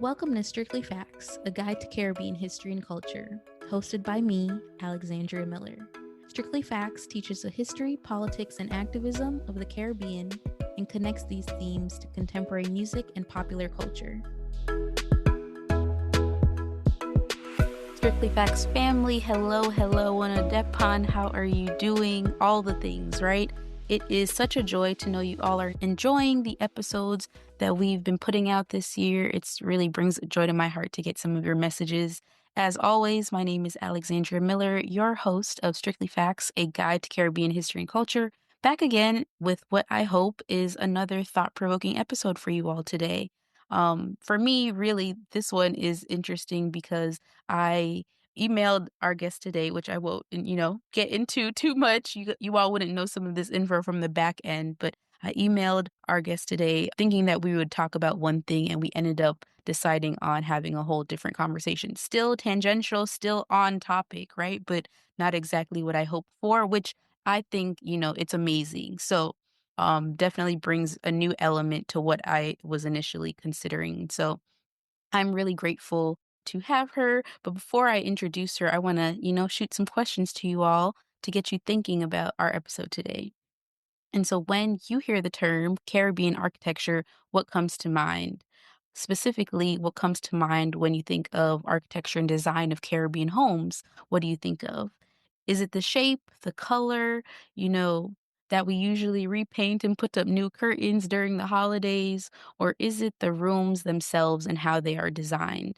Welcome to Strictly Facts, a guide to Caribbean history and culture, hosted by me, Alexandria Miller. Strictly Facts teaches the history, politics, and activism of the Caribbean and connects these themes to contemporary music and popular culture. Strictly Facts family, hello, Wanadepon, how are you doing? All the things, right? It is such a joy to know you all are enjoying the episodes that we've been putting out this year. It really brings joy to my heart to get some of your messages. As always, my name is Alexandria Miller, your host of Strictly Facts, a guide to Caribbean history and culture, back again with what I hope is another thought-provoking episode for you all today. For me, really, this one is interesting because I emailed our guest today, which I won't, get into too much. You all wouldn't know some of this info from the back end, but I emailed our guest today thinking that we would talk about one thing, and we ended up deciding on having a whole different conversation. Still tangential, still on topic, right? But not exactly what I hoped for, which I think, it's amazing. So definitely brings a new element to what I was initially considering. So I'm really grateful to have her. But before I introduce her, I want to, shoot some questions to you all to get you thinking about our episode today. And so when you hear the term Caribbean architecture, what comes to mind? Specifically, what comes to mind when you think of architecture and design of Caribbean homes? What do you think of? Is it the shape, the color, that we usually repaint and put up new curtains during the holidays? Or is it the rooms themselves and how they are designed?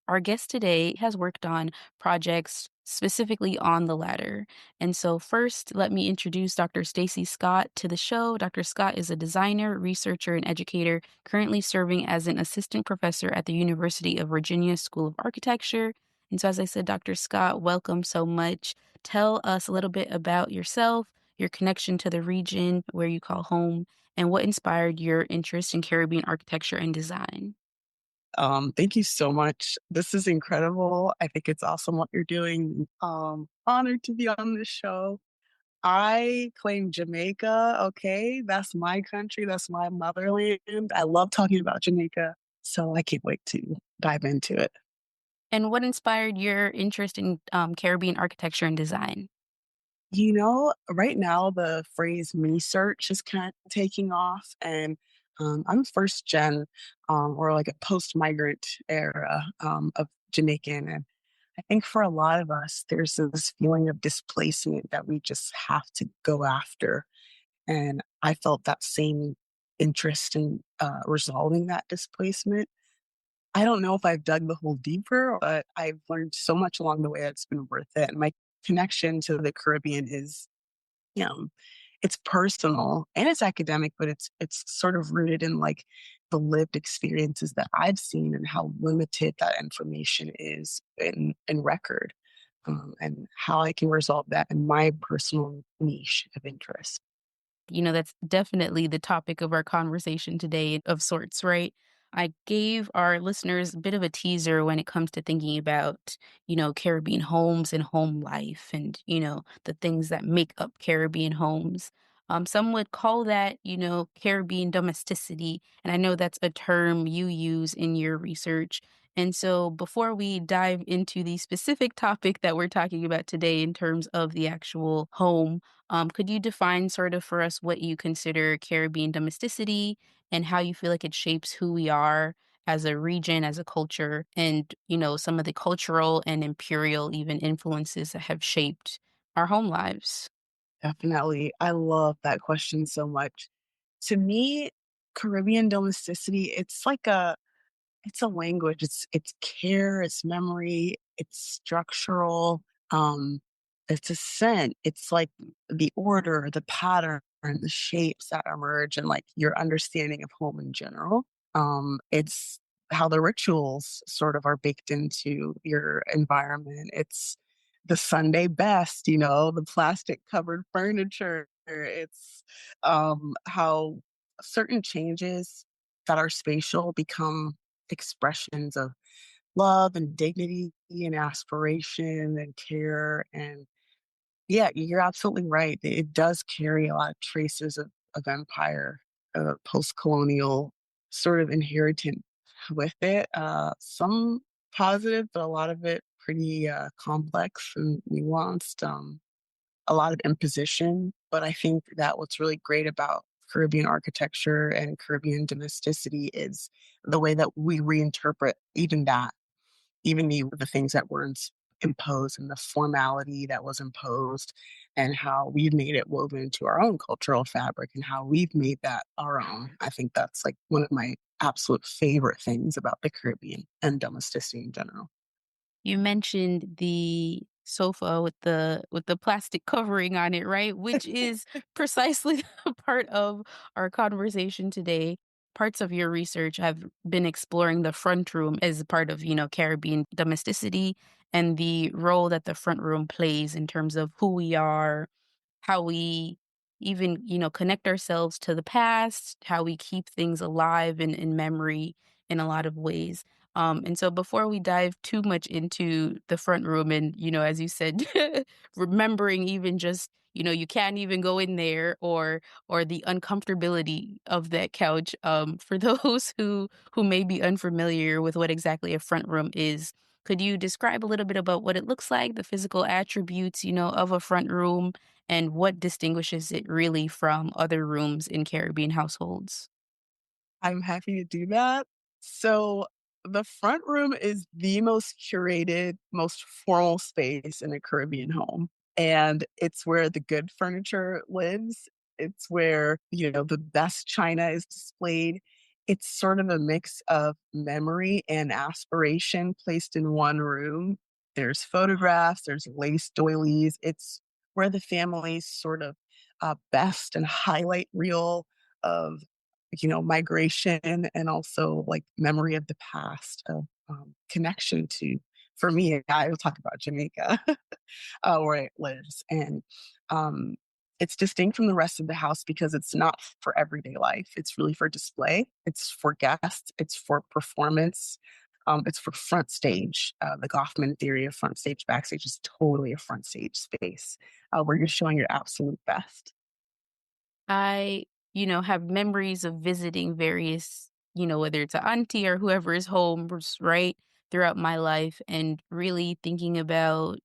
Our guest today has worked on projects specifically on the latter. And so first, let me introduce Dr. Stacey Scott to the show. Dr. Scott is a designer, researcher, and educator currently serving as an assistant professor at the University of Virginia School of Architecture. And so as I said, Dr. Scott, welcome so much. Tell us a little bit about yourself, your connection to the region where you call home, and what inspired your interest in Caribbean architecture and design. Thank you so much. This is incredible. I think it's awesome what you're doing. Honored to be on this show. I claim Jamaica. Okay, that's my country. That's my motherland. I love talking about Jamaica, so I can't wait to dive into it. And what inspired your interest in Caribbean architecture and design? Right now the phrase "me search" is kind of taking off, and I'm first gen, or like a post migrant era of Jamaican, and I think for a lot of us, there's this feeling of displacement that we just have to go after. And I felt that same interest in resolving that displacement. I don't know if I've dug the hole deeper, but I've learned so much along the way that's been worth it. And my connection to the Caribbean is, you know, it's personal and it's academic, but it's sort of rooted in like the lived experiences that I've seen and how limited that information is in record, and how I can resolve that in my personal niche of interest. That's definitely the topic of our conversation today, of sorts, right? I gave our listeners a bit of a teaser when it comes to thinking about, Caribbean homes and home life and, the things that make up Caribbean homes. Some would call that, Caribbean domesticity. And I know that's a term you use in your research. And so before we dive into the specific topic that we're talking about today in terms of the actual home, could you define sort of for us what you consider Caribbean domesticity and how you feel like it shapes who we are as a region, as a culture, and, some of the cultural and imperial even influences that have shaped our home lives? Definitely. I love that question so much. To me, Caribbean domesticity, it's a language. It's care, it's memory, it's structural, it's a scent. It's like the order, the pattern, the shapes that emerge and like your understanding of home in general. It's how the rituals sort of are baked into your environment. It's the Sunday best, the plastic covered furniture. It's how certain changes that are spatial become expressions of love and dignity and aspiration and care. And yeah, you're absolutely right. It does carry a lot of traces of empire, post colonial sort of inheritance with it. Some positive, but a lot of it pretty complex and nuanced. A lot of imposition. But I think that what's really great about Caribbean architecture and Caribbean domesticity is the way that we reinterpret even that, even the things that were imposed and the formality that was imposed, and how we've made it woven into our own cultural fabric and how we've made that our own. I think that's like one of my absolute favorite things about the Caribbean and domesticity in general. You mentioned the sofa with the plastic covering on it, right? Which is precisely a part of our conversation today. Parts of your research have been exploring the front room as a part of, Caribbean domesticity and the role that the front room plays in terms of who we are, how we even, connect ourselves to the past, how we keep things alive in memory in a lot of ways. And so before we dive too much into the front room and, as you said, remembering even just, you can't even go in there or the uncomfortability of that couch, for those who may be unfamiliar with what exactly a front room is, could you describe a little bit about what it looks like, the physical attributes, of a front room, and what distinguishes it really from other rooms in Caribbean households? I'm happy to do that. So the front room is the most curated, most formal space in a Caribbean home. And it's where the good furniture lives. It's where, the best china is displayed. It's sort of a mix of memory and aspiration placed in one room. There's photographs, there's lace doilies. It's where the family's sort of best and highlight reel of migration and also like memory of the past of connection to, for me, I will talk about Jamaica, where it lives. And um, it's distinct from the rest of the house because it's not for everyday life. It's really for display, it's for guests, it's for performance. It's for front stage. The Goffman theory of front stage, backstage is totally a front stage space where you're showing your absolute best. I, have memories of visiting various, whether it's a auntie or whoever is home, right, throughout my life, and really thinking about,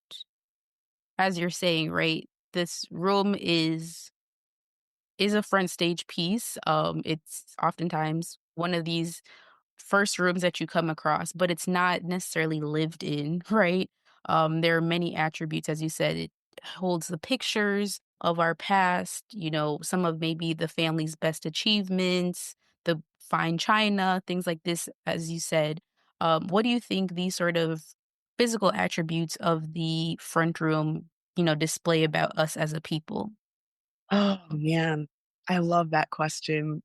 as you're saying, right, this room is a front stage piece. It's oftentimes one of these first rooms that you come across, but it's not necessarily lived in, right? There are many attributes, as you said, it holds the pictures of our past, some of maybe the family's best achievements, the fine china, things like this, as you said. What do you think these sort of physical attributes of the front room, display about us as a people? Oh man, I love that question.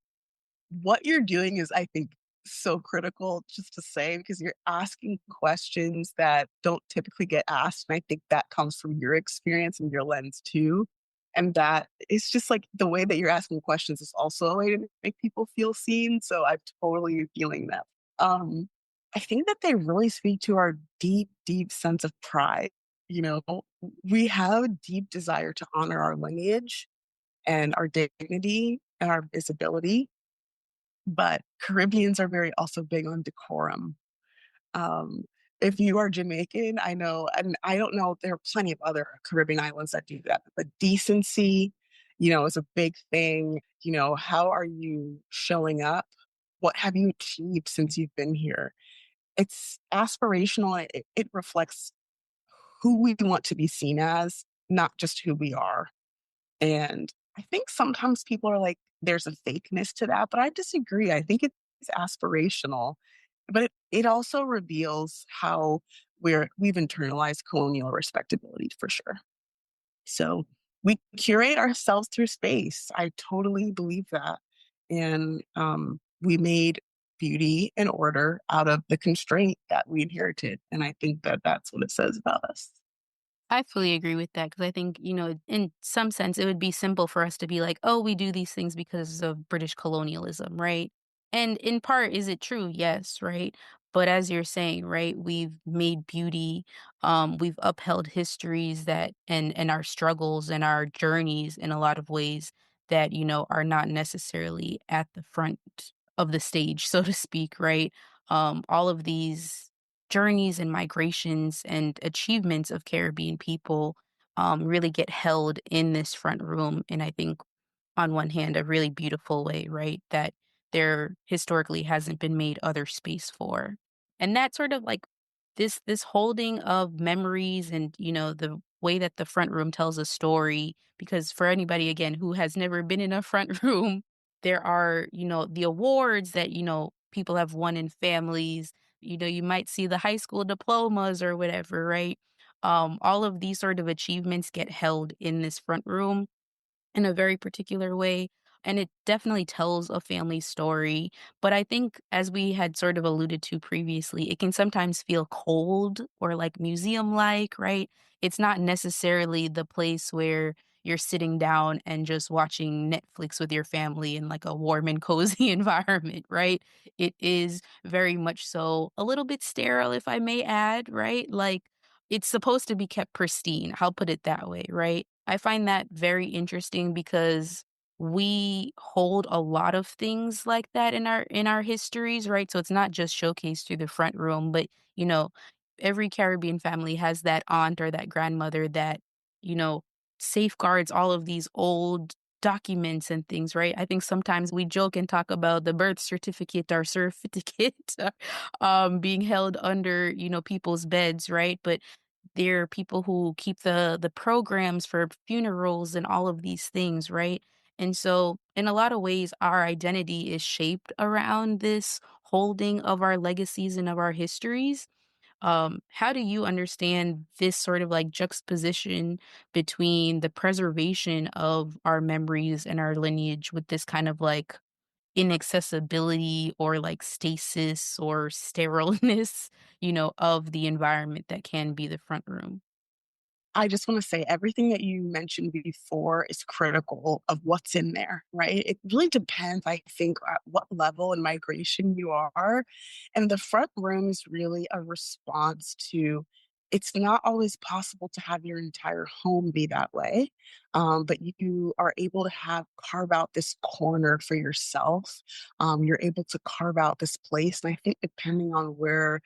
What you're doing is, I think, so critical just to say because you're asking questions that don't typically get asked. And I think that comes from your experience and your lens too. And that it's just like the way that you're asking questions is also a way to make people feel seen. So I'm totally feeling that. Um, I think that they really speak to our deep, deep sense of pride. You know, we have a deep desire to honor our lineage and our dignity and our visibility. But Caribbeans are very also big on decorum. Um, if you are Jamaican, I know, and I don't know, there are plenty of other Caribbean islands that do that, but decency, is a big thing. How are you showing up? What have you achieved since you've been here? It's aspirational. It reflects who we want to be seen as, not just who we are. And I think sometimes people are like, there's a fakeness to that, but I disagree. I think it's aspirational, but it also reveals how we've internalized colonial respectability for sure. So we curate ourselves through space. I totally believe that. And we made beauty and order out of the constraint that we inherited. And I think that that's what it says about us. I fully agree with that because I think, in some sense, it would be simple for us to be like, oh, we do these things because of British colonialism, right? And in part, is it true? Yes, right? But as you're saying, right, we've made beauty, we've upheld histories that and our struggles and our journeys in a lot of ways that, are not necessarily at the front of the stage, so to speak, right? all of these journeys and migrations and achievements of Caribbean people really get held in this front room. And I think on one hand, a really beautiful way, right? That there historically hasn't been made other space for. And that sort of like this holding of memories and, the way that the front room tells a story, because for anybody again who has never been in a front room, there are, the awards that, people have won in families. You might see the high school diplomas or whatever, right? All of these sort of achievements get held in this front room in a very particular way, and it definitely tells a family story, but I think as we had sort of alluded to previously, it can sometimes feel cold or, like, museum-like, right? It's not necessarily the place where you're sitting down and just watching Netflix with your family in, like, a warm and cozy environment, right? It is very much so a little bit sterile, if I may add, right? Like, it's supposed to be kept pristine, I'll put it that way, right? I find that very interesting because we hold a lot of things like that in our histories, right? So it's not just showcased through the front room, but you know, every Caribbean family has that aunt or that grandmother that, you know, safeguards all of these old documents and things, right? I think sometimes we joke and talk about the birth certificate or certificate being held under, people's beds, right? But there are people who keep the programs for funerals and all of these things, right? And so, in a lot of ways, our identity is shaped around this holding of our legacies and of our histories. How do you understand this sort of like juxtaposition between the preservation of our memories and our lineage with this kind of like inaccessibility or like stasis or sterileness, of the environment that can be the front room? I just wanna say everything that you mentioned before is critical of what's in there, right? It really depends, I think, at what level in migration you are, and the front room is really a response to it's not always possible to have your entire home be that way, but you are able to carve out this corner for yourself. You're able to carve out this place, and I think depending on where,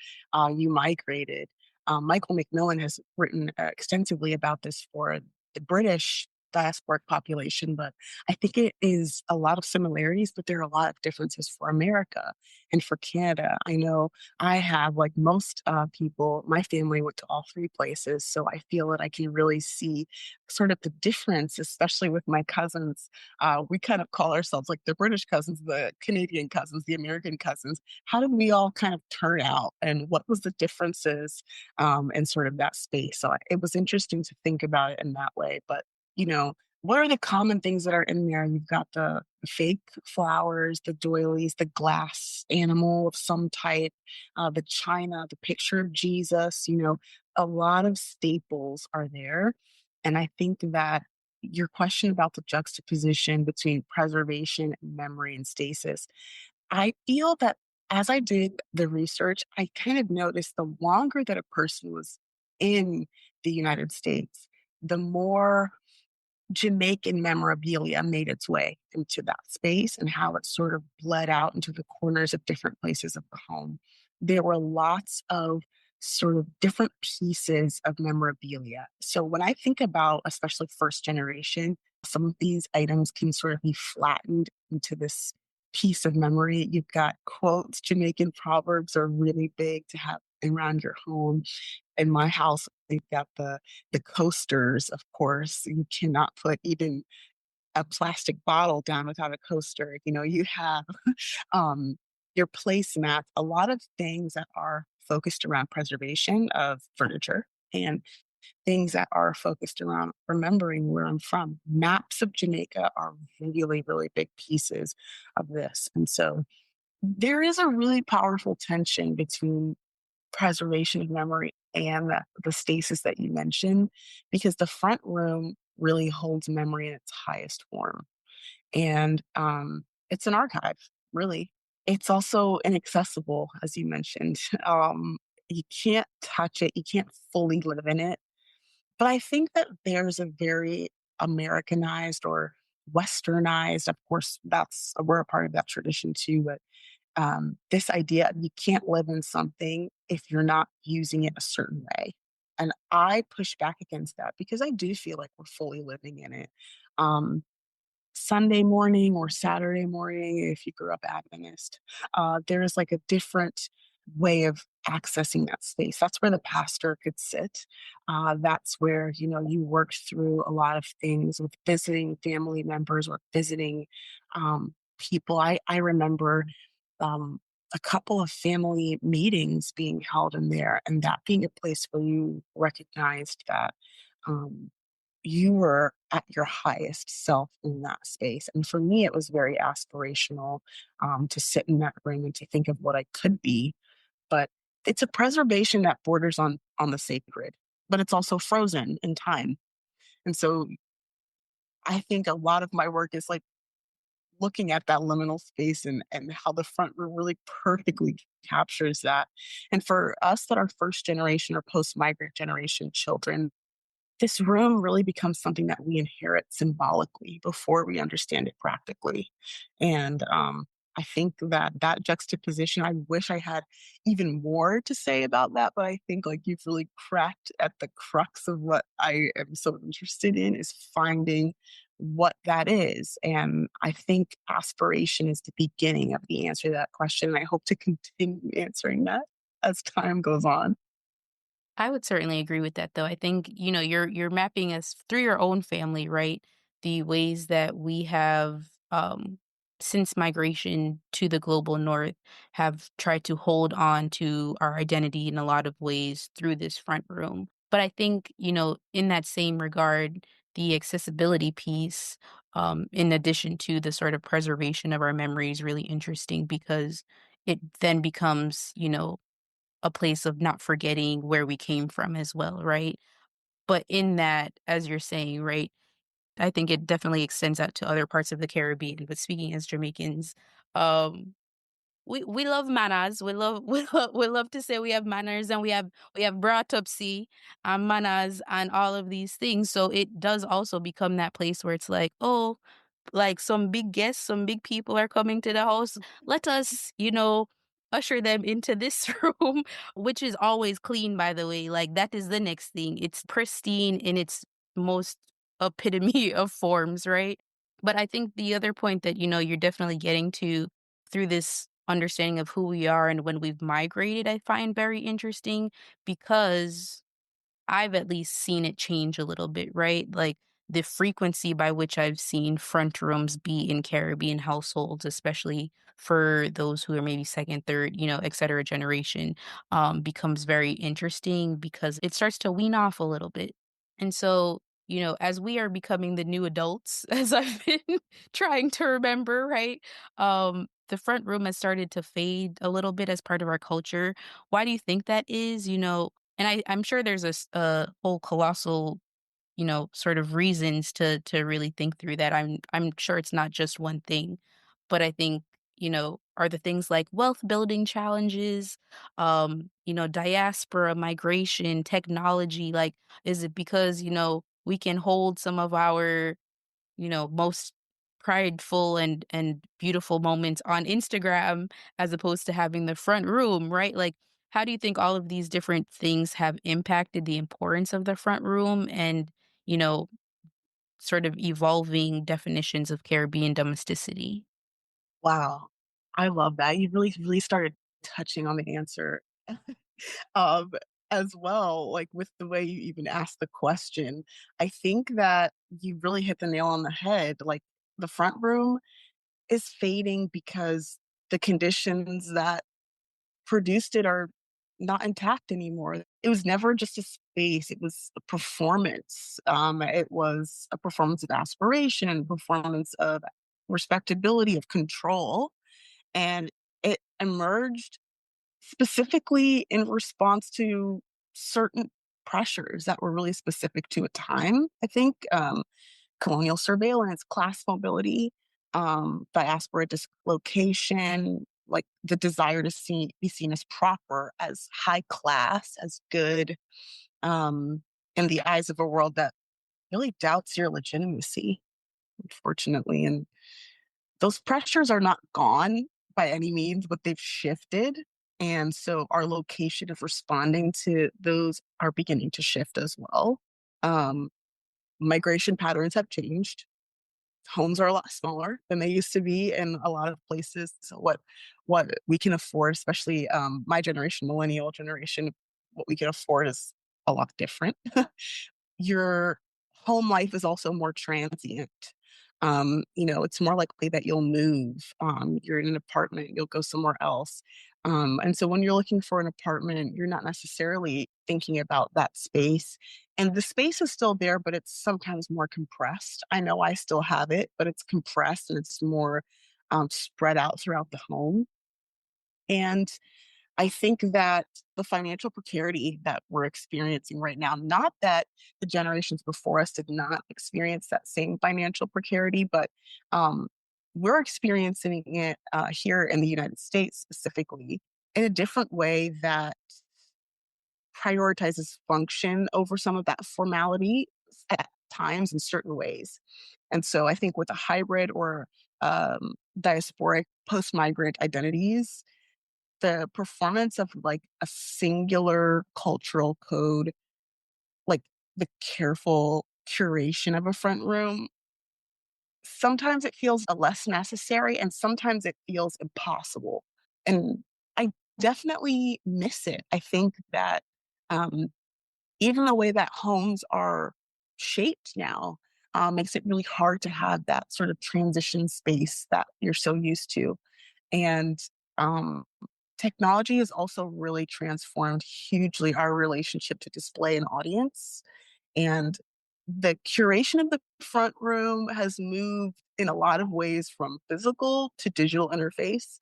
you migrated, Michael McMillan has written extensively about this for the British diasporic population, but I think it is a lot of similarities, but there are a lot of differences for America and for Canada. I know I have, like most people, my family went to all three places, so I feel that I can really see sort of the difference, especially with my cousins. We kind of call ourselves like the British cousins, the Canadian cousins, the American cousins. How did we all kind of turn out, and what was the differences in sort of that space. So it was interesting to think about it in that way. But, what are the common things that are in there? You've got the fake flowers, the doilies, the glass animal of some type, the china, the picture of Jesus, a lot of staples are there. And I think that your question about the juxtaposition between preservation, memory, and stasis, I feel that as I did the research, I kind of noticed the longer that a person was in the United States, the more Jamaican memorabilia made its way into that space and how it sort of bled out into the corners of different places of the home. There were lots of sort of different pieces of memorabilia. So when I think about, especially first generation, some of these items can sort of be flattened into this piece of memory. You've got quotes, Jamaican proverbs are really big to have around your home. In my house, they've got the coasters, of course. You cannot put even a plastic bottle down without a coaster. You have um, your placemats, a lot of things that are focused around preservation of furniture and things that are focused around remembering where I'm from. Maps of Jamaica are really, really big pieces of this. And so there is a really powerful tension between preservation of memory and the stasis that you mentioned, because the front room really holds memory in its highest form. And it's an archive, really. It's also inaccessible, as you mentioned. You can't touch it, you can't fully live in it. But I think that there's a very Americanized or westernized, of course, we're a part of that tradition too, but this idea of you can't live in something if you're not using it a certain way. And I push back against that because I do feel like we're fully living in it. Um, Sunday morning or Saturday morning, if you grew up Adventist, there is like a different way of accessing that space. That's where the pastor could sit. That's where, you know, you work through a lot of things with visiting family members or visiting people. I remember um, a couple of family meetings being held in there, and that being a place where you recognized that um, you were at your highest self in that space. And for me, it was very aspirational to sit in that room and to think of what I could be. But it's a preservation that borders on the sacred, but it's also frozen in time. And so I think a lot of my work is like looking at that liminal space and how the front room really perfectly captures that. And for us that are first generation or post migrant generation children, this room really becomes something that we inherit symbolically before we understand it practically. And I think that that juxtaposition, I wish I had even more to say about that, but I think like you've really cracked at the crux of what I am so interested in is finding what that is. And I think aspiration is the beginning of the answer to that question. And I hope to continue answering that as time goes on. I would certainly agree with that though. I think, you're mapping us through your own family, right? The ways that we have since migration to the global north have tried to hold on to our identity in a lot of ways through this front room. But I think, in that same regard, the accessibility piece, in addition to the sort of preservation of our memory is really interesting because it then becomes, a place of not forgetting where we came from as well, right? But in that, as you're saying, right, I think it definitely extends out to other parts of the Caribbean. But speaking as Jamaicans, um, we love manners. We love to say we have manners and we have brought up see and manners and all of these things. So it does also become that place where it's like, oh, like some big guests, some big people are coming to the house. Let us, usher them into this room, which is always clean, by the way. Like that is the next thing. It's pristine in its most epitome of forms, right? But I think the other point that, you're definitely getting to through this understanding of who we are and when we've migrated, I find very interesting because I've at least seen it change a little bit, right? Like the frequency by which I've seen front rooms be in Caribbean households, especially for those who are maybe second, third, et cetera generation, becomes very interesting because it starts to wean off a little bit. And so, as we are becoming the new adults, as I've been trying to remember, right? The front room has started to fade a little bit as part of our culture. Why do you think that is? And I'm sure there's a whole colossal, sort of reasons to really think through that. I'm sure it's not just one thing, but I think, are the things like wealth building challenges, diaspora, migration, technology, like, is it because, we can hold some of our most prideful and beautiful moments on Instagram as opposed to having the front room, right? Like, how do you think all of these different things have impacted the importance of the front room and, you know, sort of evolving definitions of Caribbean domesticity? Wow. I love that. You really, really started touching on the answer um, as well, like with the way you even asked the question. I think that you really hit the nail on the head. Like the front room is fading because the conditions that produced it are not intact anymore. It was never just a space, it was a performance. It was a performance of aspiration, performance of respectability, of control. And it emerged specifically in response to certain pressures that were really specific to a time, I think. Colonial surveillance, class mobility, diaspora dislocation, like the desire to be seen as proper, as high class, as good, um, in the eyes of a world that really doubts your legitimacy, unfortunately. And those pressures are not gone. by any means, but they've shifted. And so our location of responding to those are beginning to shift as well. Um, Migration patterns have changed. Homes are a lot smaller than they used to be in a lot of places. So what we can afford, especially my generation, millennial generation, what we can afford is a lot different. Your home life is also more transient. It's more likely that you'll move. You're in an apartment, you'll go somewhere else. And so when you're looking for an apartment, you're not necessarily thinking about that space. And the space is still there, but it's sometimes more compressed. I know I still have it, but it's compressed and it's more spread out throughout the home. And I think that the financial precarity that we're experiencing right now, not that the generations before us did not experience that same financial precarity, but um, we're experiencing it here in the United States specifically in a different way that prioritizes function over some of that formality at times in certain ways. And so I think with a hybrid or diasporic post migrant identities, the performance of like a singular cultural code, like the careful curation of a front room, sometimes it feels less necessary and sometimes it feels impossible. And I definitely miss it. I think that um, even the way that homes are shaped now makes it really hard to have that sort of transition space that you're so used to. And um, technology has also really transformed hugely our relationship to display and audience. And the curation of the front room has moved in a lot of ways from physical to digital interface.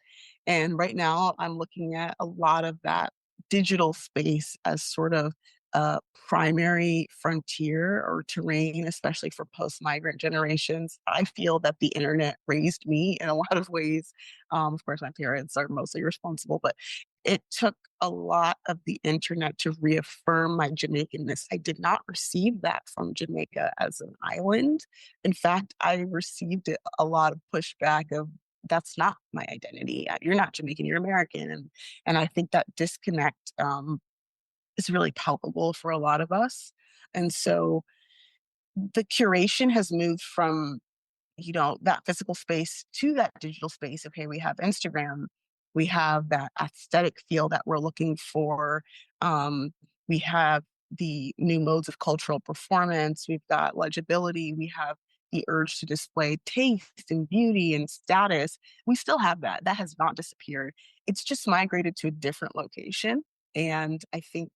And right now, I'm looking at a lot of that digital space as sort of a primary frontier or terrain, especially for post migrant generations. I feel that the internet raised me in a lot of ways. Of course, my parents are mostly responsible, but it took a lot of the internet to reaffirm my Jamaicanness. I did not receive that from Jamaica as an island. In fact, I received a lot of pushback of that's not my identity. You're not Jamaican, you're American. And I think that disconnect is really palpable for a lot of us. And so the curation has moved from that physical space to that digital space. Okay, we have Instagram, we have that aesthetic feel that we're looking for. We have the new modes of cultural performance, we've got legibility, we have the urge to display taste and beauty and status. We still have that. That has not disappeared. It's just migrated to a different location. And I think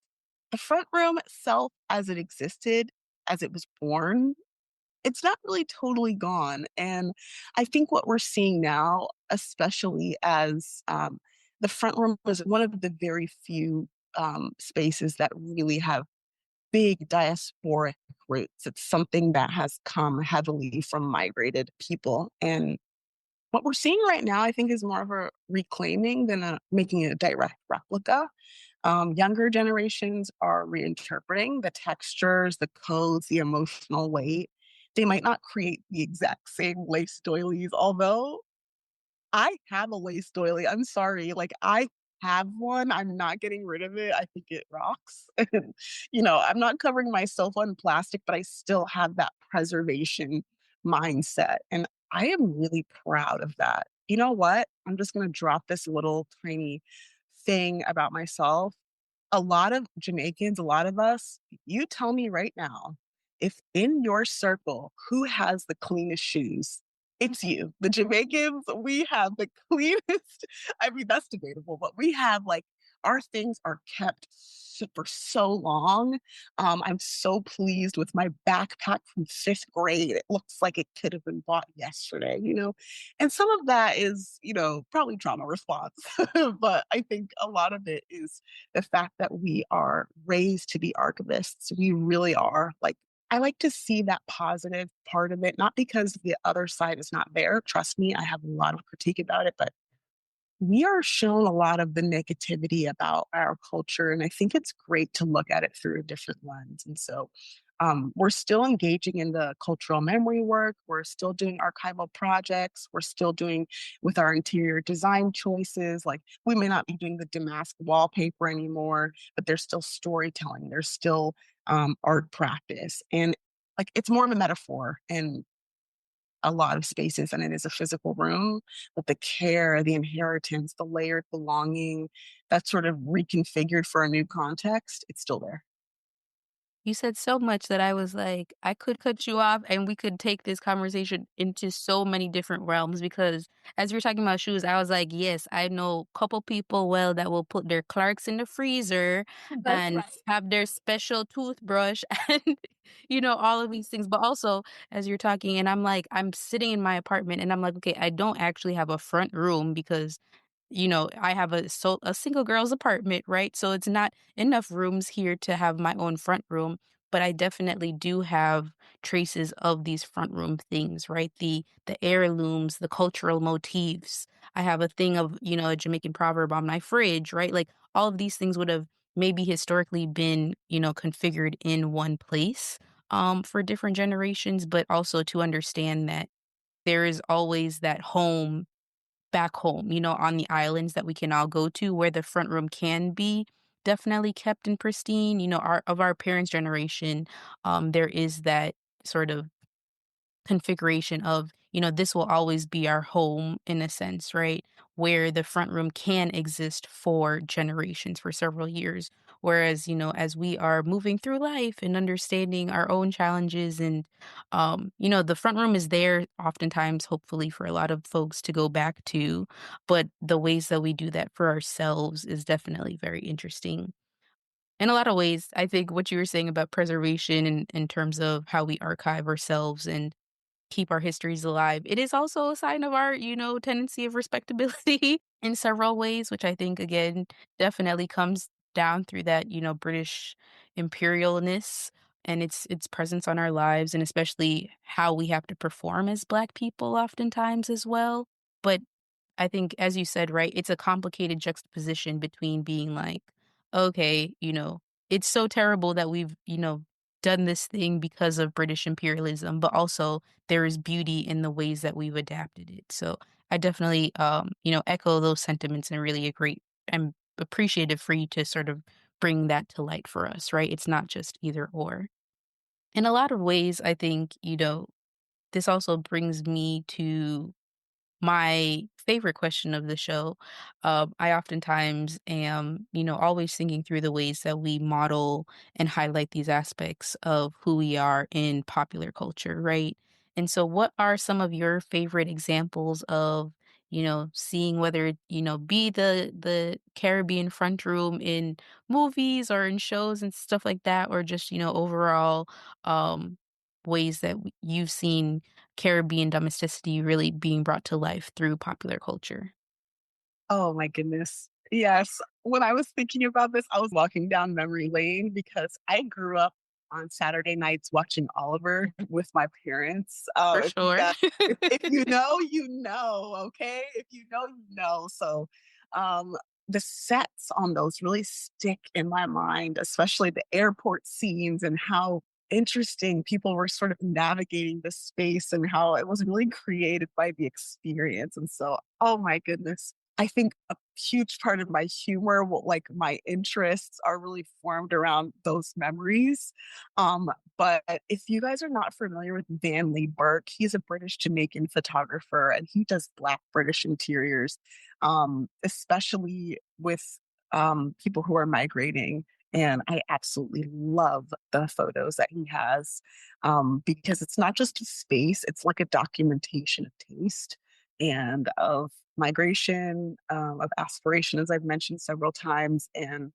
the front room itself, as it existed, as it was born, it's not really totally gone. And I think what we're seeing now, especially as the front room was one of the very few spaces that really have big diasporic roots. It's something that has come heavily from migrated people. And what we're seeing right now, I think, is more of a reclaiming than making a direct replica. Younger generations are reinterpreting the textures, the codes, the emotional weight. They might not create the exact same lace doilies, although I have a lace doily. I'm sorry. Like, I have one. I'm not getting rid of it. I think it rocks. And, I'm not covering myself on plastic, but I still have that preservation mindset. And I am really proud of that. You know what? I'm just going to drop this little tiny thing about myself. A lot of Jamaicans, a lot of us, you tell me right now, if in your circle, who has the cleanest shoes? It's you. The Jamaicans, we have the cleanest. I mean, that's debatable, but we have like our things are kept for so long. I'm so pleased with my backpack from fifth grade. It looks like it could have been bought yesterday. And some of that is, probably trauma response. But I think a lot of it is the fact that we are raised to be archivists. We really are. Like, I like to see that positive part of it, not because the other side is not there. Trust me, I have a lot of critique about it, but we are shown a lot of the negativity about our culture. And I think it's great to look at it through a different lens. And so we're still engaging in the cultural memory work. We're still doing archival projects. We're still doing with our interior design choices. Like we may not be doing the damask wallpaper anymore, but there's still storytelling. There's still art practice. And like it's more of a metaphor in a lot of spaces than it is a physical room. But the care, the inheritance, the layered belonging, that's sort of reconfigured for a new context, it's still there. You said so much that I was like, I could cut you off and we could take this conversation into so many different realms because as you're talking about shoes, I was like, yes, I know a couple people well that will put their Clarks in the freezer That's and right. have their special toothbrush and all of these things. But also as you're talking and I'm like, I'm sitting in my apartment and I'm like, okay, I don't actually have a front room because I have a single girl's apartment, right? So it's not enough rooms here to have my own front room, but I definitely do have traces of these front room things, right? The heirlooms, the cultural motifs. I have a thing of, a Jamaican proverb on my fridge, right? Like all of these things would have maybe historically been, configured in one place for different generations, but also to understand that there is always that home back home, on the islands that we can all go to where the front room can be definitely kept in pristine. Our parents' generation, there is that sort of configuration of, this will always be our home in a sense, right? Where the front room can exist for generations, for several years. Whereas, as we are moving through life and understanding our own challenges and, the front room is there oftentimes, hopefully, for a lot of folks to go back to. But the ways that we do that for ourselves is definitely very interesting. In a lot of ways, I think what you were saying about preservation in terms of how we archive ourselves and keep our histories alive. It is also a sign of our, tendency of respectability in several ways, which I think again definitely comes down through that, British imperialness and its presence on our lives and especially how we have to perform as black people oftentimes as well. But I think, as you said, right, it's a complicated juxtaposition between being like, okay, it's so terrible that we've, done this thing because of British imperialism, but also there is beauty in the ways that we've adapted it. So I definitely, echo those sentiments and really agree. I'm appreciative for you to sort of bring that to light for us, right? It's not just either or. In a lot of ways, I think, this also brings me to my favorite question of the show. I oftentimes am, always thinking through the ways that we model and highlight these aspects of who we are in popular culture, right? And so, what are some of your favorite examples of, seeing whether it, be the Caribbean front room in movies or in shows and stuff like that, or just overall um, ways that you've seen Caribbean domesticity really being brought to life through popular culture. Oh my goodness. Yes. When I was thinking about this, I was walking down memory lane because I grew up on Saturday nights watching Oliver with my parents. For If you sure. got, if you know, you know, okay? If you know, you know. So, um, the sets on those really stick in my mind, especially the airport scenes and how interesting people were sort of navigating the space and how it was really created by the experience. And so, oh my goodness, I think a huge part of my humor, like my interests are really formed around those memories. Um, but if you guys are not familiar with Van Lee Burke, he's a British Jamaican photographer and he does Black British interiors, especially with people who are migrating. And I absolutely love the photos that he has because it's not just a space, it's like a documentation of taste and of migration, of aspiration, as I've mentioned several times. And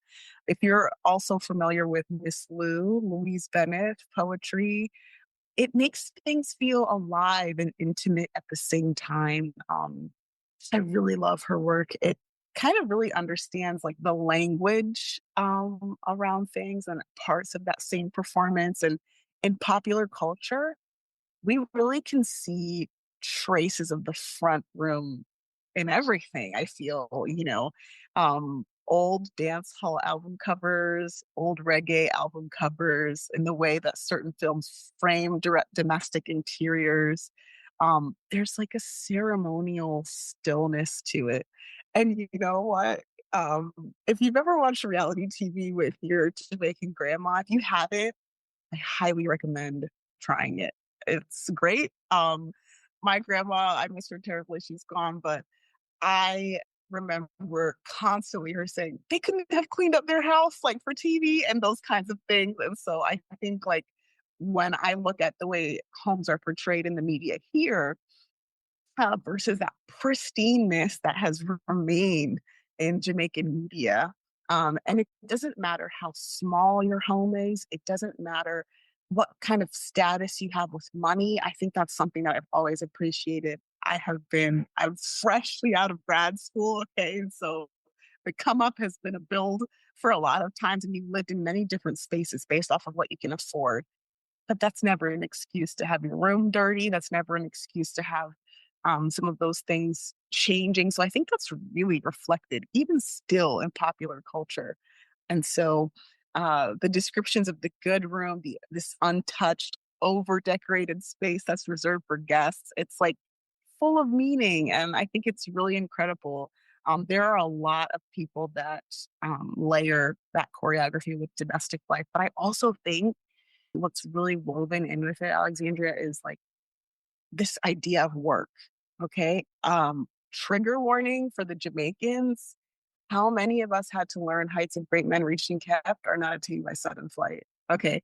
if you're also familiar with Miss Louise Bennett poetry, it makes things feel alive and intimate at the same time. I really love her work. It kind of really understands like the language around things and parts of that same performance. And in popular culture, we really can see traces of the front room in everything, I feel, old dance hall album covers, old reggae album covers, and the way that certain films frame direct domestic interiors. There's like a ceremonial stillness to it. And you know what? Um, if you've ever watched reality TV with your Jamaican grandma, if you haven't, I highly recommend trying it. It's great. My grandma, I miss her terribly. She's gone, but I remember constantly her saying they couldn't have cleaned up their house like for TV and those kinds of things. And so I think like when I look at the way homes are portrayed in the media here, versus that pristineness that has remained in Jamaican media. And it doesn't matter how small your home is, it doesn't matter what kind of status you have with money. I think that's something that I've always appreciated. I'm freshly out of grad school. Okay. And so the come up has been a build for a lot of times, and you've lived in many different spaces based off of what you can afford. But that's never an excuse to have your room dirty. That's never an excuse to have some of those things changing. So I think that's really reflected, even still, in popular culture. And so the descriptions of the good room, this untouched, over decorated space that's reserved for guests, it's like full of meaning. And I think it's really incredible. There are a lot of people that layer that choreography with domestic life. But I also think what's really woven in with it, Alexandria, is like this idea of work. Okay. Trigger warning for the Jamaicans. How many of us had to learn heights of great men reached and kept are not attained by sudden flight? Okay.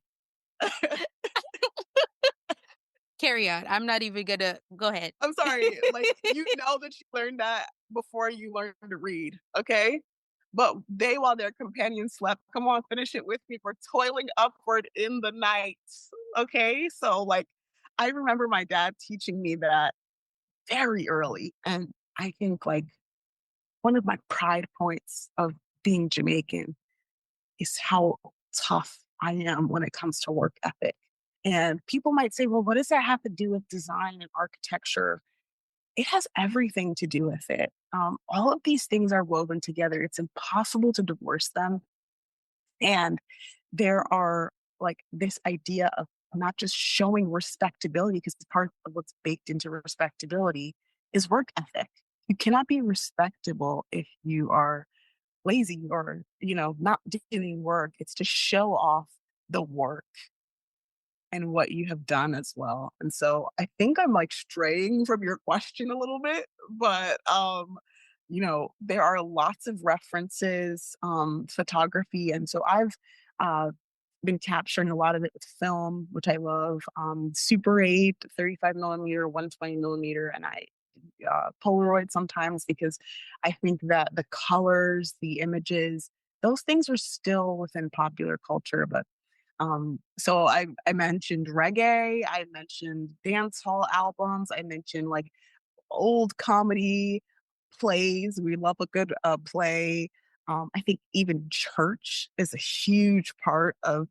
Carry on. I'm not even gonna go ahead. I'm sorry. Like, you know that you learned that before you learned to read. Okay. But they, while their companions slept, come on, finish it with me, were toiling upward in the night. Okay. So, like, I remember my dad teaching me that very early. And I think, like, one of my pride points of being Jamaican is how tough I am when it comes to work ethic. And people might say, well, what does that have to do with design and architecture? It has everything to do with it. All of these things are woven together. It's impossible to divorce them. And there are like this idea of not just showing respectability, because part of what's baked into respectability is work ethic. You cannot be respectable if you are lazy or, not doing work. It's to show off the work and what you have done as well. And so I think I'm like straying from your question a little bit, but there are lots of references, photography, and so I've uh, been capturing a lot of it with film, which I love. Super 8, 35 millimeter, 120 millimeter, and I Polaroid sometimes because I think that the colors, the images, those things are still within popular culture, but so I mentioned reggae, I mentioned dance hall albums, I mentioned like old comedy plays. We love a good play. I think even church is a huge part of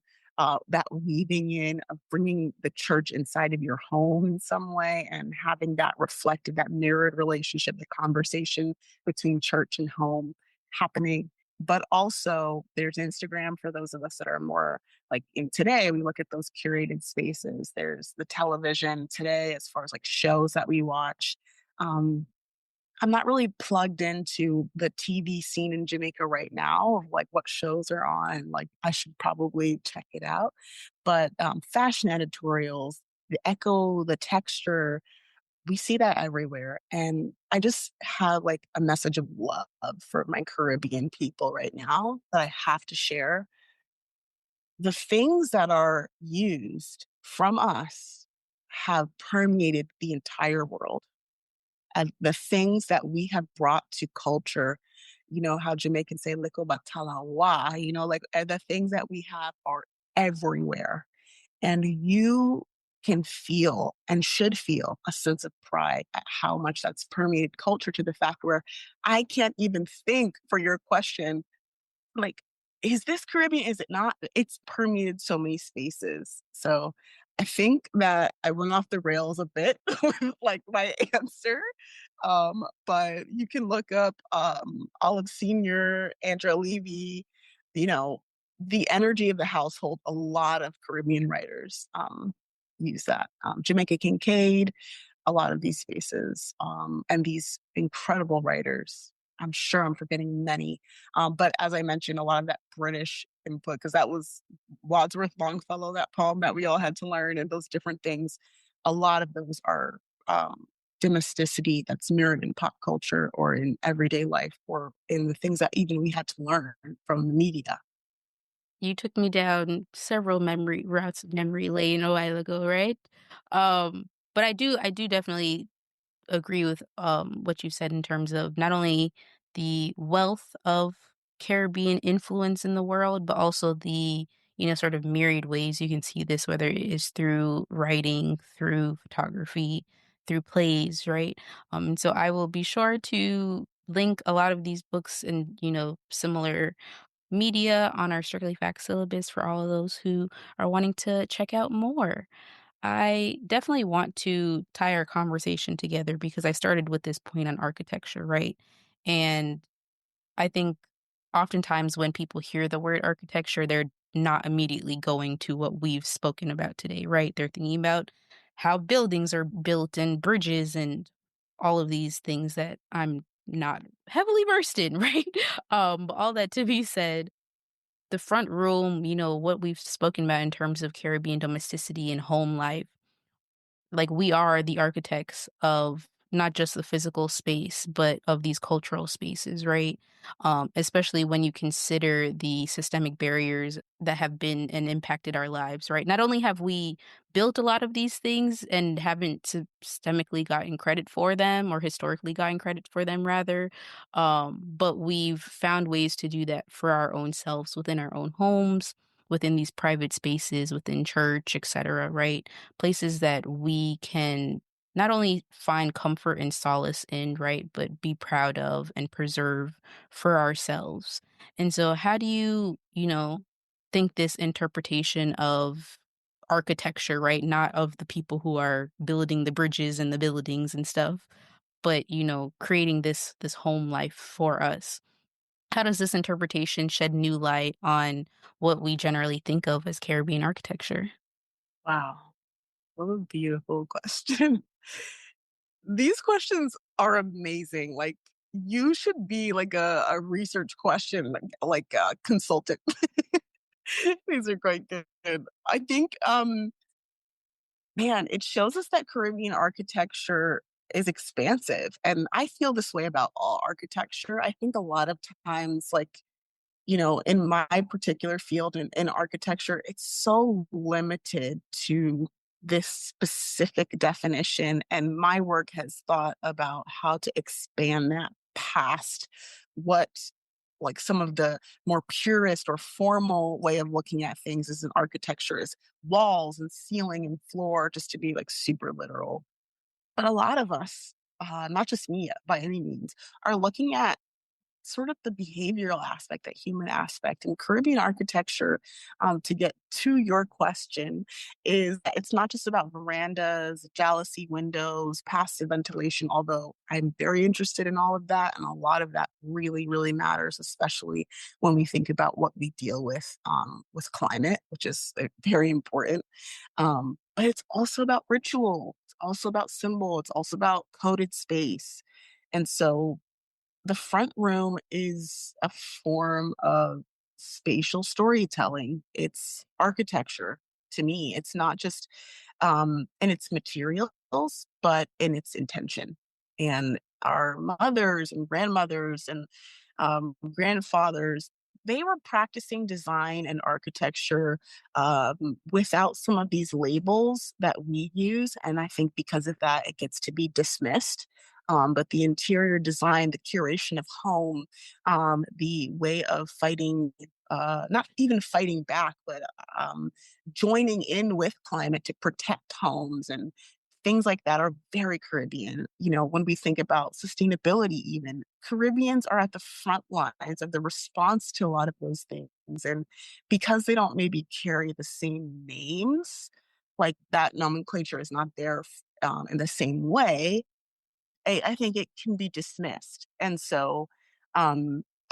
that weaving in of bringing the church inside of your home in some way and having that reflected, that mirrored relationship, the conversation between church and home happening. But also, there's Instagram for those of us that are more like in today, we look at those curated spaces. There's the television today, as far as like shows that we watch. Um, I'm not really plugged into the TV scene in Jamaica right now of like what shows are on. Like I should probably check it out. But fashion editorials, the echo, the texture, we see that everywhere. And I just have like a message of love for my Caribbean people right now that I have to share. The things that are used from us have permeated the entire world, and the things that we have brought to culture, how Jamaicans say "liko batalawa," like the things that we have are everywhere. And you can feel and should feel a sense of pride at how much that's permeated culture, to the fact where I can't even think, for your question, like, is this Caribbean? Is it not? It's permeated so many spaces. So I think that I went off the rails a bit with like my answer. But you can look up Olive Senior, Andrea Levy, you know, the energy of the household. A lot of Caribbean writers use that. Jamaica Kincaid, a lot of these spaces, and these incredible writers. I'm sure I'm forgetting many. But as I mentioned, a lot of that British input, because that was Wadsworth Longfellow, that poem that we all had to learn, and those different things. A lot of those are domesticity that's mirrored in pop culture or in everyday life or in the things that even we had to learn from the media. You took me down several memory routes of memory lane a while ago, right? But I do definitely agree with what you said in terms of not only the wealth of Caribbean influence in the world, but also the, sort of myriad ways you can see this, whether it is through writing, through photography, through plays, right? And so I will be sure to link a lot of these books and, similar media on our Strictly Facts syllabus for all of those who are wanting to check out more. I definitely want to tie our conversation together because I started with this point on architecture, right? And I think oftentimes when people hear the word architecture, they're not immediately going to what we've spoken about today, right? They're thinking about how buildings are built and bridges and all of these things that I'm not heavily versed in, right? But all that to be said, the front room, what we've spoken about in terms of Caribbean domesticity and home life, like we are the architects of not just the physical space but of these cultural spaces, right? Especially when you consider the systemic barriers that have been and impacted our lives, right? Not only have we built a lot of these things and haven't systemically gotten credit for them, or historically gotten credit for them rather, but we've found ways to do that for our own selves within our own homes, within these private spaces, within church, etc., right? Places that we can not only find comfort and solace in, right, but be proud of and preserve for ourselves. And so, how do you, think this interpretation of architecture, right, not of the people who are building the bridges and the buildings and stuff, but creating this home life for us? How does this interpretation shed new light on what we generally think of as Caribbean architecture? Wow, what a beautiful question. These questions are amazing. Like, you should be like a research question, like a consultant. These are quite good. I think, man, it shows us that Caribbean architecture is expansive. And I feel this way about all architecture. I think a lot of times, like, in my particular field in architecture, it's so limited to this specific definition. And my work has thought about how to expand that past what, like, some of the more purist or formal way of looking at things is in architecture is walls and ceiling and floor, just to be like super literal. But a lot of us, not just me by any means, are looking at sort of the behavioral aspect, that human aspect. And Caribbean architecture, to get to your question, is that it's not just about verandas, jalousie windows, passive ventilation, although I'm very interested in all of that. And a lot of that really, really matters, especially when we think about what we deal with climate, which is very important. But it's also about ritual. It's also about symbol. It's also about coded space. And so the front room is a form of spatial storytelling. It's architecture to me. It's not just in its materials, but in its intention. And our mothers and grandmothers and grandfathers, they were practicing design and architecture without some of these labels that we use. And I think because of that, it gets to be dismissed. But the interior design, the curation of home, the way of fighting, not even fighting back, but joining in with climate to protect homes and things like that are very Caribbean. When we think about sustainability, even Caribbeans are at the front lines of the response to a lot of those things. And because they don't maybe carry the same names, like that nomenclature is not there in the same way, I think it can be dismissed. And so,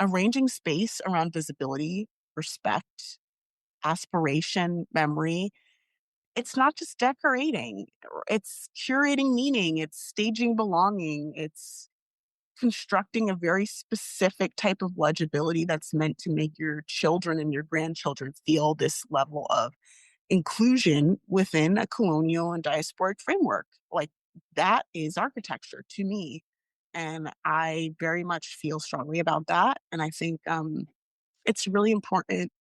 arranging space around visibility, respect, aspiration, memory, it's not just decorating, it's curating meaning, it's staging belonging, it's constructing a very specific type of legibility that's meant to make your children and your grandchildren feel this level of inclusion within a colonial and diasporic framework. Like that is architecture to me. And I very much feel strongly about that. And I think it's really important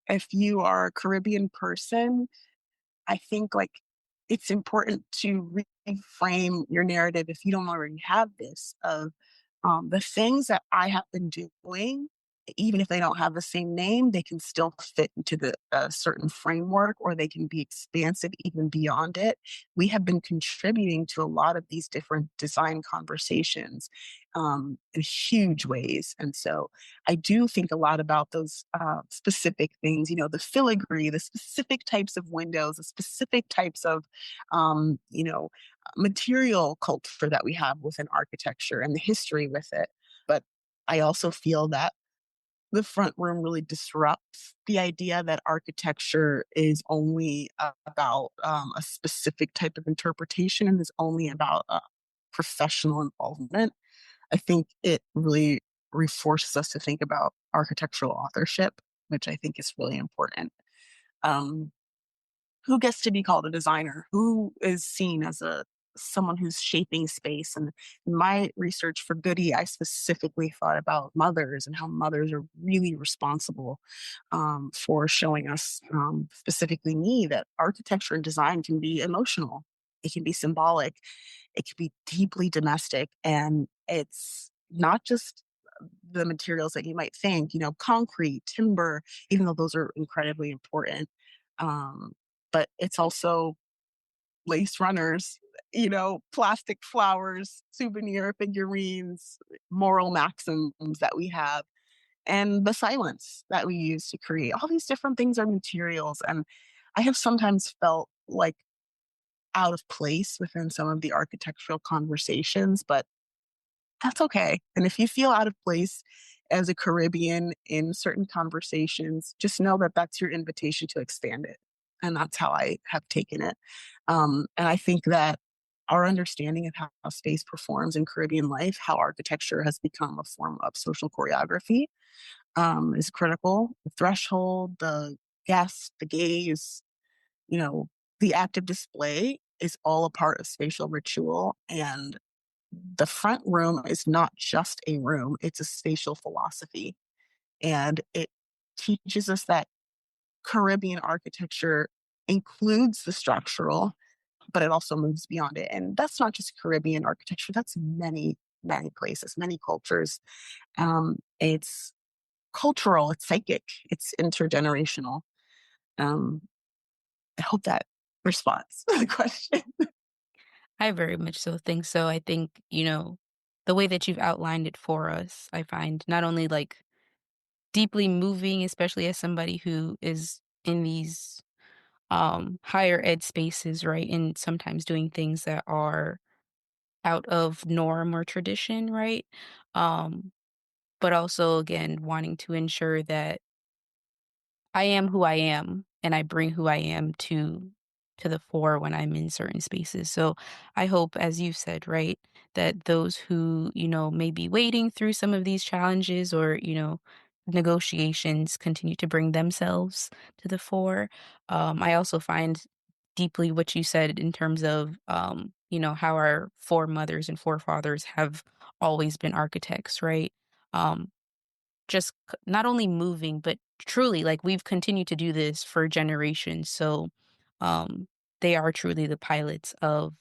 if you are a Caribbean person, I think like it's important to reframe your narrative if you don't already have this of the things that I have been doing, even if they don't have the same name, they can still fit into the certain framework or they can be expansive even beyond it. We have been contributing to a lot of these different design conversations in huge ways. And so I do think a lot about those specific things, you know, the filigree, the specific types of windows, the specific types of, you know, material culture that we have within architecture and the history with it. But I also feel that the front room really disrupts the idea that architecture is only about a specific type of interpretation and is only about professional involvement. I think it really reforces us to think about architectural authorship, which I think is really important. Um, who gets to be called a designer? Who is seen as a someone who's shaping space? And in my research for Goody, I specifically thought about mothers and how mothers are really responsible for showing us, specifically me, that architecture and design can be emotional. It can be symbolic. It can be deeply domestic, and it's not just the materials that you might think, you know, concrete, timber, even though those are incredibly important. Um, but it's also lace runners, you know, plastic flowers, souvenir figurines, moral maxims that we have, and the silence that we use to create. All these different things are materials. And I have sometimes felt like out of place within some of the architectural conversations, but that's okay. And if you feel out of place as a Caribbean in certain conversations, just know that that's your invitation to expand it. And that's how I have taken it. And I think that our understanding of how space performs in Caribbean life, how architecture has become a form of social choreography, is critical. The threshold, the guest, the gaze, you know, the active display is all a part of spatial ritual. And the front room is not just a room, it's a spatial philosophy. And it teaches us that Caribbean architecture includes the structural, but it also moves beyond it. And that's not just Caribbean architecture, that's many, many places, many cultures. It's cultural, it's psychic, it's intergenerational. Um, I hope that responds to the question. I very much so think so. I think, the way that you've outlined it for us, I find not only like deeply moving, especially as somebody who is in these higher ed spaces, right? And sometimes doing things that are out of norm or tradition, right? Um, but also again wanting to ensure that I am who I am and I bring who I am to the fore when I'm in certain spaces. So I hope, as you said, right, that those who, may be wading through some of these challenges or, negotiations continue to bring themselves to the fore. I also find deeply what you said in terms of, how our foremothers and forefathers have always been architects, right? Um, just not only moving, but truly, like, we've continued to do this for generations, so, um, they are truly the pilots of,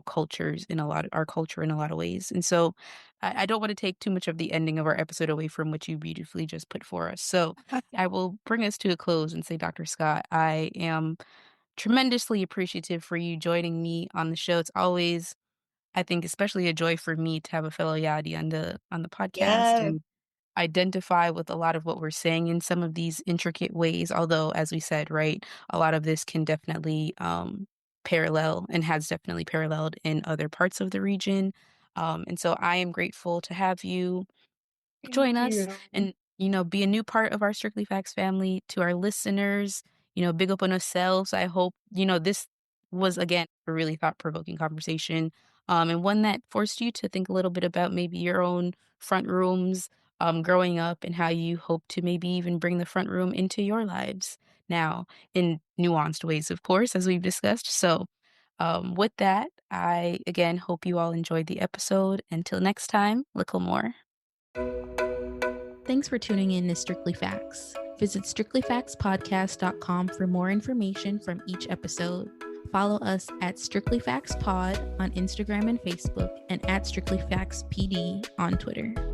cultures in a lot of our culture in a lot of ways, and so I don't wanna take too much of the ending of our episode away from what you beautifully just put for us, so I will bring us to a close and say, Dr. Scott, I am tremendously appreciative for you joining me on the show. It's always, I think, especially a joy for me to have a fellow Yadi on the podcast Yes. and identify with a lot of what we're saying in some of these intricate ways. Although, as we said, right, a lot of this can definitely parallel and has definitely paralleled in other parts of the region. And so I am grateful to have you Thank join us you. and, be a new part of our Strictly Facts family. To our listeners, big up on ourselves. I hope, this was, again, a really thought provoking conversation, and one that forced you to think a little bit about maybe your own front rooms growing up and how you hope to maybe even bring the front room into your lives now in nuanced ways, of course, as we've discussed. So, with that, I again hope you all enjoyed the episode. Until next time, little more. Thanks for tuning in to Strictly Facts. Visit strictlyfactspodcast.com for more information from each episode. Follow us at Strictly Facts Pod on Instagram and Facebook, and at Strictly Facts PD on Twitter.